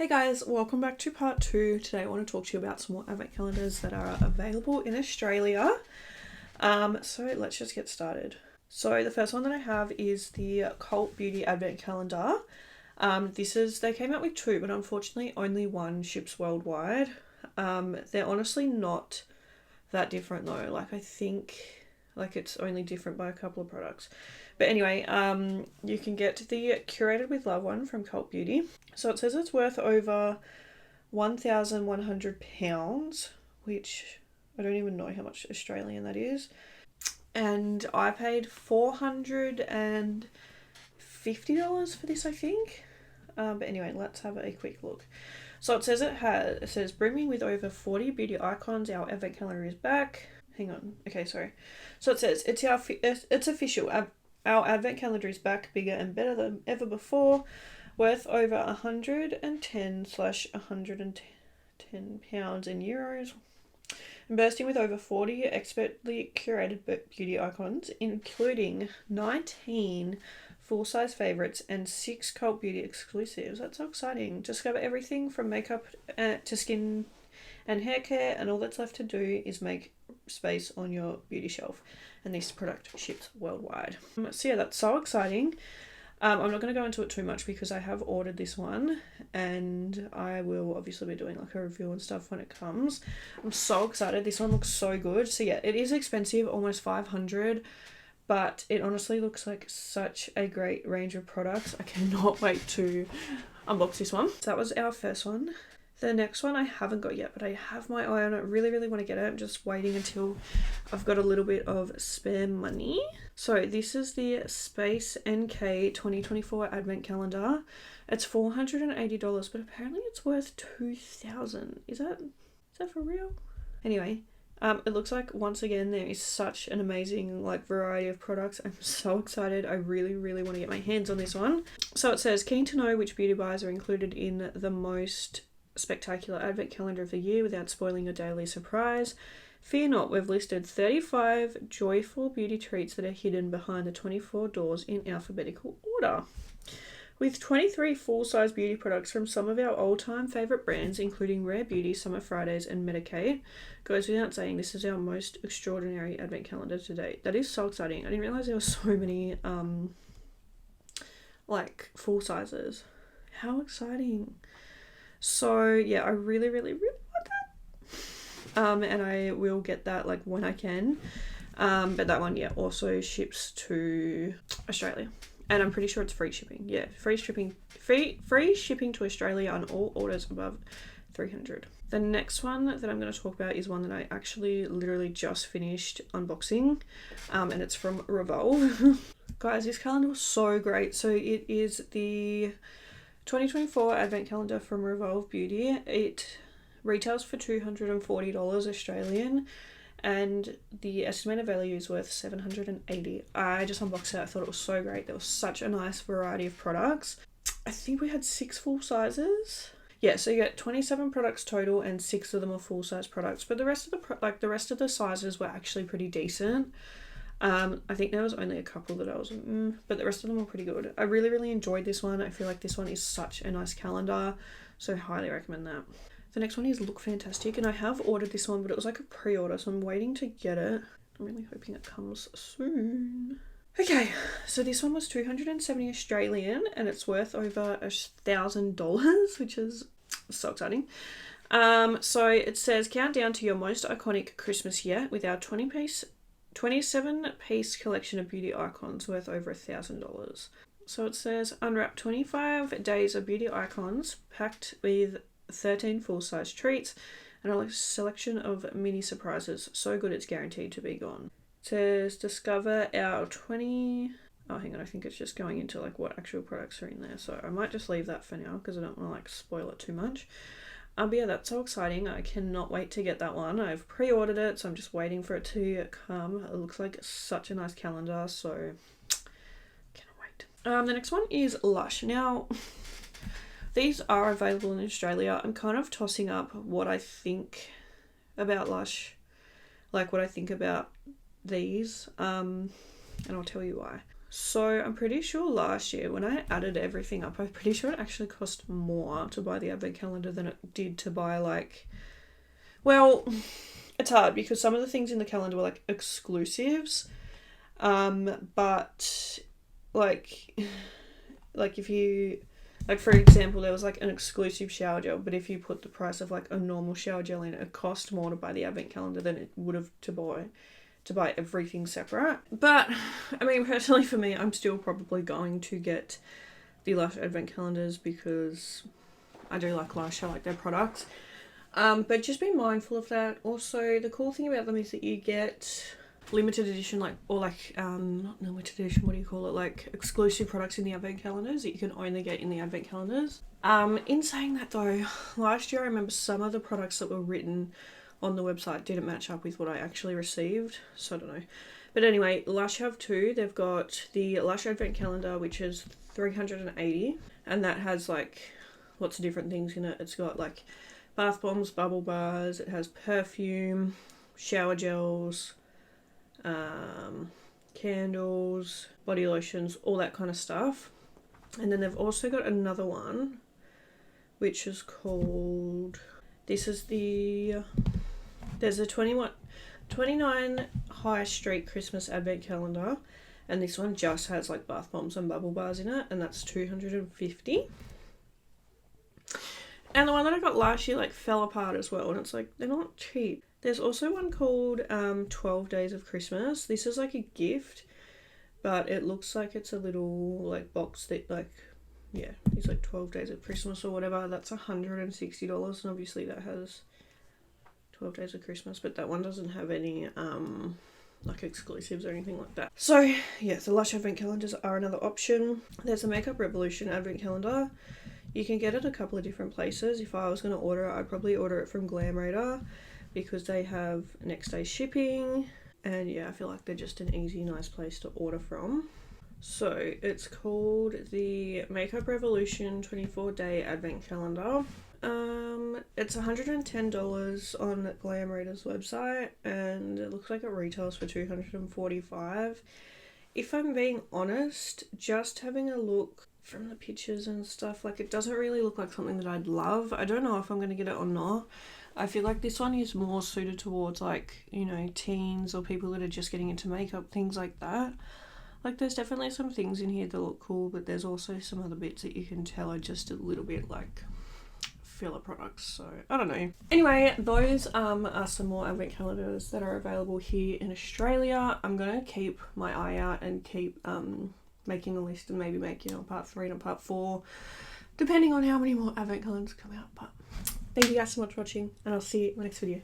Hey guys, welcome back to part 2. Today I want to talk to you about some more advent calendars that are available in Australia. So let's just get started. So the first one that I have is the Cult Beauty Advent Calendar. They came out with 2, but unfortunately only 1 ships worldwide. They're honestly not that different though. I think it's only different by a couple of products. But anyway, you can get the Curated with Love one from Cult Beauty. So it says it's worth over £1,100, which I don't even know how much Australian that is. And I paid $450 for this, I think. But anyway, let's have a quick look. So it says brimming with over 40 beauty icons, our advent calendar is back. Hang on. Okay, sorry. So it says it's official. Our advent calendar is back, bigger and better than ever before, worth over 110/110 pounds in euros, and bursting with over 40 expertly curated beauty icons, including 19 full-size favourites and 6 Cult Beauty exclusives. That's so exciting. Discover everything from makeup to skin and hair care, and all that's left to do is make space on your beauty shelf. And this product ships worldwide. So yeah, that's so exciting. I'm not going to go into it too much because I have ordered this one and I will obviously be doing a review and stuff when it comes. I'm so excited. This one looks so good. So yeah, it is expensive, almost $500, but it honestly looks like such a great range of products. I cannot wait to unbox this one. So that was our first one. The next one I haven't got yet, but I have my eye on it. Really, really want to get it. I'm just waiting until I've got a little bit of spare money. So this is the Space NK 2024 Advent Calendar. It's $480, but apparently it's worth $2,000. Is that for real? Anyway, it looks like once again there is such an amazing variety of products. I'm so excited. I really, really want to get my hands on this one. So it says, keen to know which beauty buys are included in the most spectacular advent calendar of the year without spoiling your daily surprise. Fear not, we've listed 35 joyful beauty treats that are hidden behind the 24 doors in alphabetical order. With 23 full-size beauty products from some of our all-time favourite brands, including Rare Beauty, Summer Fridays and Medicaid, goes without saying this is our most extraordinary advent calendar to date. That is so exciting. I didn't realise there were so many full sizes. How exciting. So yeah, I really, really, really want that. And I will get that when I can. But that one, yeah, also ships to Australia. And I'm pretty sure it's free shipping. Yeah, free shipping to Australia on all orders above $300. The next one that I'm going to talk about is one that I actually literally just finished unboxing. And it's from Revolve. Guys, this calendar was so great. So it is the 2024 Advent Calendar from Revolve Beauty. It retails for $240 Australian and the estimated value is worth $780. I just unboxed it. I thought it was so great. There was such a nice variety of products. I think we had 6 full sizes. Yeah, so you get 27 products total and 6 of them are full size products. But the rest of the sizes were actually pretty decent. I think there was only a couple that I was but the rest of them were pretty good. I really, really enjoyed this one. I feel like this one is such a nice calendar, so highly recommend that. The next one is Look Fantastic, and I have ordered this one, but it was a pre-order, so I'm waiting to get it. I'm really hoping it comes soon. Okay, so this one was $270 Australian, and it's worth over $1,000, which is so exciting. So it says, count down to your most iconic Christmas yet with our 27-piece collection of beauty icons worth over $1,000. So it says, unwrap 25 days of beauty icons packed with 13 full-size treats and a selection of mini surprises. So good it's guaranteed to be gone. It says, discover our 20... Oh, hang on, I think it's just going into what actual products are in there. So I might just leave that for now because I don't want to spoil it too much. But yeah, that's so exciting. I cannot wait to get that one. I've pre-ordered it, so I'm just waiting for it to come. It looks like such a nice calendar, so cannot wait. The next one is Lush. Now, these are available in Australia. I'm kind of tossing up what I think about Lush, what I think about these, and I'll tell you why. So I'm pretty sure last year when I added everything up, I'm pretty sure it actually cost more to buy the advent calendar than it did to buy like, well, it's hard because some of the things in the calendar were like exclusives. But like if you, like for example, there was like an exclusive shower gel, but if you put the price of like a normal shower gel in, it cost more to buy the advent calendar than it would have to buy everything separate. But I mean, personally for me, I'm still probably going to get the Lush advent calendars because I do like Lush. I like their products. But just be mindful of that. Also, the cool thing about them is that you get limited edition, like, or like, not limited edition, what do you call it? Like exclusive products in the advent calendars that you can only get in the advent calendars. In saying that though, last year I remember some of the products that were written on the website didn't match up with what I actually received, so I don't know. But anyway, Lush have two. They've got the Lush advent calendar, which is $380, and that has like lots of different things in it. It's got like bath bombs, bubble bars, it has perfume, shower gels, candles, body lotions, all that kind of stuff. And then they've also got another one which is called, there's a 29 High Street Christmas Advent Calendar, and this one just has like bath bombs and bubble bars in it, and that's $250. And the one that I got last year like fell apart as well, and it's like, they're not cheap. There's also one called 12 Days of Christmas. This is like a gift, but it looks like it's a little like box that like, yeah, it's like 12 Days of Christmas or whatever. That's $160, and obviously that has 12 Days of Christmas, but that one doesn't have any like exclusives or anything like that. So yeah, the Lush advent calendars are another option. There's a Makeup Revolution advent calendar. You can get it a couple of different places. If I was going to order it, I'd probably order it from Glam Radar because they have next day shipping, and yeah, I feel like they're just an easy, nice place to order from. So it's called the Makeup Revolution 24-day advent calendar. It's $110 on Glam Radar's website, and it looks like it retails for $245. If I'm being honest, just having a look from the pictures and stuff, like, it doesn't really look like something that I'd love. I don't know if I'm going to get it or not. I feel like this one is more suited towards, like, you know, teens or people that are just getting into makeup, things like that. Like, there's definitely some things in here that look cool, but there's also some other bits that you can tell are just a little bit, like, filler products, so I don't know. Anyway, those are some more advent calendars that are available here in Australia. I'm gonna keep my eye out and keep making a list and maybe make, you know, a part 3 and a part 4, depending on how many more advent calendars come out. But thank you guys so much for watching, and I'll see you in my next video.